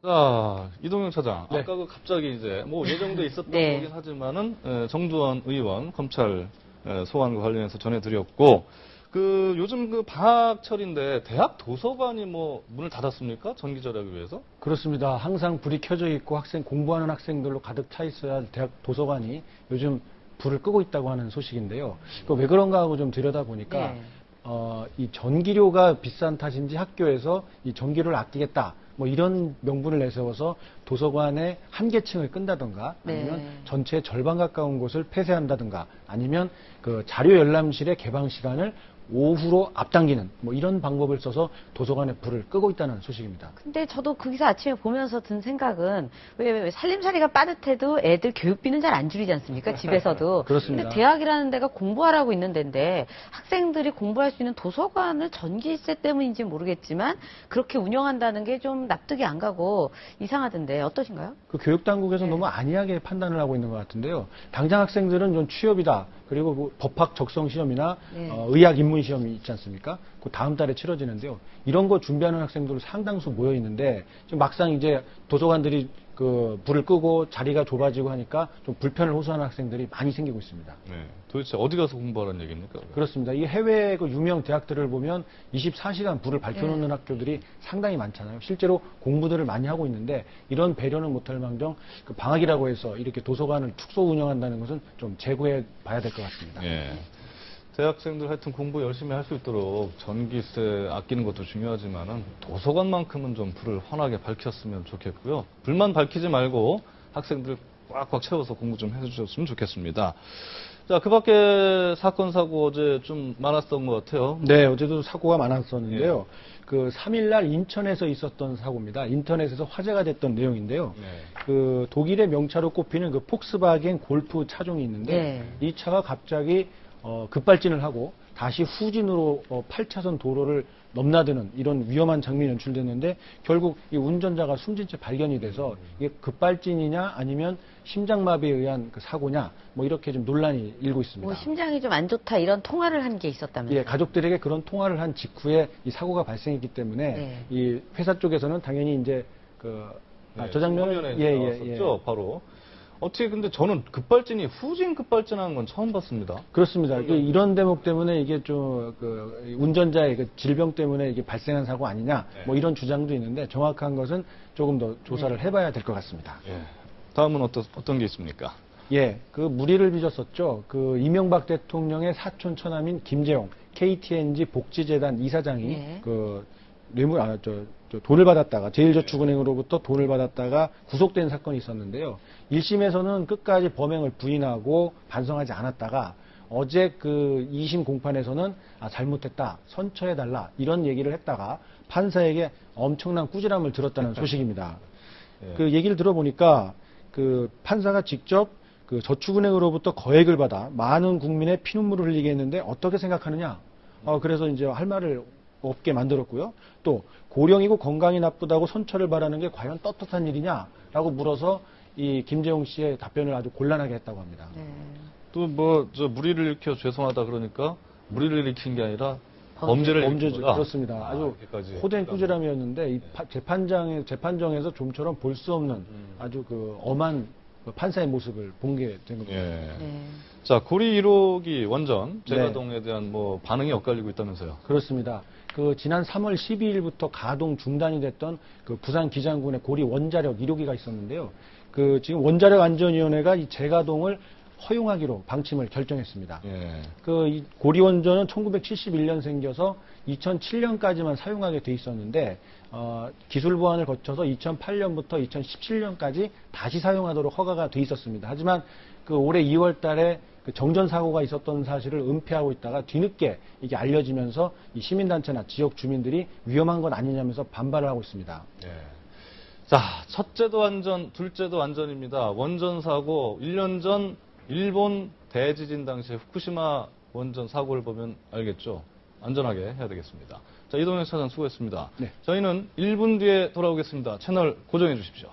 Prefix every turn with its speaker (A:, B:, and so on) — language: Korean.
A: 자, 이동영 차장.
B: 네.
A: 아까 갑자기 이제 뭐 예정돼 있었던
C: 네.
A: 거긴 하지만은 정두환 의원 검찰 소환과 관련해서 전해드렸고 요즘 방학철인데 대학 도서관이 뭐 문을 닫았습니까? 전기절약을 위해서?
B: 그렇습니다. 항상 불이 켜져 있고 공부하는 학생들로 가득 차 있어야 대학 도서관이 요즘 불을 끄고 있다고 하는 소식인데요. 왜 그런가 하고 좀 들여다보니까
C: 네.
B: 이 전기료가 비싼 탓인지 학교에서 이 전기료를 아끼겠다. 뭐 이런 명분을 내세워서 도서관의 한 개층을 끈다든가 아니면
C: 네.
B: 전체의 절반 가까운 곳을 폐쇄한다든가 아니면 그 자료 열람실의 개방 시간을 오후로 앞당기는 뭐 이런 방법을 써서 도서관에 불을 끄고 있다는 소식입니다.
C: 근데 저도 그 기사 아침에 보면서 든 생각은 왜 살림살이가 빠듯해도 애들 교육비는 잘 안 줄이지 않습니까? 집에서도.
B: 그렇습니다.
C: 근데 대학이라는 데가 공부하라고 있는 데인데 학생들이 공부할 수 있는 도서관을 전기세 때문인지 모르겠지만 그렇게 운영한다는 게 좀 납득이 안 가고 이상하던데 어떠신가요?
B: 그 교육당국에서
C: 네.
B: 너무 안이하게 판단을 하고 있는 것 같은데요. 당장 학생들은 좀 취업이다. 그리고 그 법학 적성 시험이나
C: 네.
B: 의학 입문 시험이 있지 않습니까? 그 다음 달에 치러지는데요. 이런 거 준비하는 학생들 상당수 모여 있는데 지금 막상 이제 도서관들이 그 불을 끄고 자리가 좁아지고 하니까 좀 불편을 호소하는 학생들이 많이 생기고 있습니다.
A: 네. 도대체 어디 가서 공부하라는 얘기입니까?
B: 그렇습니다. 이 해외 그 유명 대학들을 보면 24시간 불을 밝혀놓는
C: 네.
B: 학교들이 상당히 많잖아요. 실제로 공부들을 많이 하고 있는데 이런 배려는 못할 망정 그 방학이라고 해서 이렇게 도서관을 축소 운영한다는 것은 좀 재고해 봐야 될 것 같습니다.
A: 예. 대학생들 하여튼 공부 열심히 할 수 있도록 전기세 아끼는 것도 중요하지만은 도서관만큼은 좀 불을 환하게 밝혔으면 좋겠고요. 불만 밝히지 말고 학생들 꽉꽉 채워서 공부 좀 해주셨으면 좋겠습니다. 자, 그 밖에 사건, 사고 어제 좀 많았던 것 같아요.
B: 네, 어제도 사고가 많았었는데요. 그 3일날 인천에서 있었던 사고입니다. 인터넷에서 화제가 됐던 내용인데요.
A: 네.
B: 그 독일의 명차로 꼽히는 그 폭스바겐 골프 차종이 있는데
C: 네.
B: 이 차가 갑자기 급발진을 하고 다시 후진으로 8차선 도로를 넘나드는 이런 위험한 장면이 연출됐는데 결국 이 운전자가 숨진 채 발견이 돼서 이게 급발진이냐 아니면 심장마비에 의한 그 사고냐 뭐 이렇게 좀 논란이 일고 있습니다.
C: 뭐 심장이 좀 안 좋다 이런 통화를 한 게 있었다면서요?
B: 예, 가족들에게 그런 통화를 한 직후에 이 사고가 발생했기 때문에
C: 네.
B: 이 회사 쪽에서는 당연히 이제 저 장면을
A: 화면에 나왔었죠, 바로. 어떻게 근데 저는 급발진이 후진 급발진하는 건 처음 봤습니다.
B: 그렇습니다. 이런 대목 때문에 이게 좀 운전자의 그 질병 때문에 이게 발생한 사고 아니냐 뭐 이런 주장도 있는데 정확한 것은 조금 더 조사를 해봐야 될 것 같습니다.
A: 예. 다음은 어떤 게 있습니까?
B: 그 무리를 빚었었죠. 그 이명박 대통령의 사촌 처남인 김재용 KTNG 복지재단 이사장이
C: 네.
B: 돈을 받았다가 제일저축은행으로부터 돈을 받았다가 구속된 사건이 있었는데요. 1심에서는 끝까지 범행을 부인하고 반성하지 않았다가 어제 그 2심 공판에서는 잘못했다, 선처해달라 이런 얘기를 했다가 판사에게 엄청난 꾸지람을 들었다는 소식입니다.
A: 예.
B: 그 얘기를 들어보니까 그 판사가 직접 그 저축은행으로부터 거액을 받아 많은 국민의 피눈물을 흘리게 했는데 어떻게 생각하느냐? 그래서 이제 할 말을 없게 만들었고요. 또 고령이고 건강이 나쁘다고 선처를 바라는 게 과연 떳떳한 일이냐라고 물어서 이 김재용 씨의 답변을 아주 곤란하게 했다고 합니다.
C: 네.
A: 또 무리를 일으켜 죄송하다 그러니까 무리를 일으킨 게 아니라 범죄를 일으킨
B: 범죄죠.
A: 거다.
B: 그렇습니다. 아주
A: 여기까지.
B: 호된 꾸지람이었는데 이 재판정에서 좀처럼 볼 수 없는 아주 그 엄한 그 판사의 모습을 본 게 된 겁니다.
A: 예.
C: 네.
A: 자, 고리 1호기 원전 재가동에 대한 뭐 반응이 엇갈리고 있다면서요?
B: 그렇습니다. 그 지난 3월 12일부터 가동 중단이 됐던 그 부산 기장군의 고리 원자력 1호기가 있었는데요. 그 지금 원자력 안전위원회가 이 재가동을 허용하기로 방침을 결정했습니다.
A: 예.
B: 이 고리 원전은 1971년 생겨서 2007년까지만 사용하게 돼 있었는데 기술 보완을 거쳐서 2008년부터 2017년까지 다시 사용하도록 허가가 돼 있었습니다. 하지만 그 올해 2월달에 그 정전 사고가 있었던 사실을 은폐하고 있다가 뒤늦게 이게 알려지면서 이 시민단체나 지역 주민들이 위험한 건 아니냐면서 반발을 하고 있습니다.
A: 예. 자, 첫째도 안전, 둘째도 안전입니다. 원전 사고 1년 전 일본 대지진 당시에 후쿠시마 원전 사고를 보면 알겠죠. 안전하게 해야 되겠습니다. 자, 이동현 차장 수고했습니다.
B: 네.
A: 저희는 1분 뒤에 돌아오겠습니다. 채널 고정해 주십시오.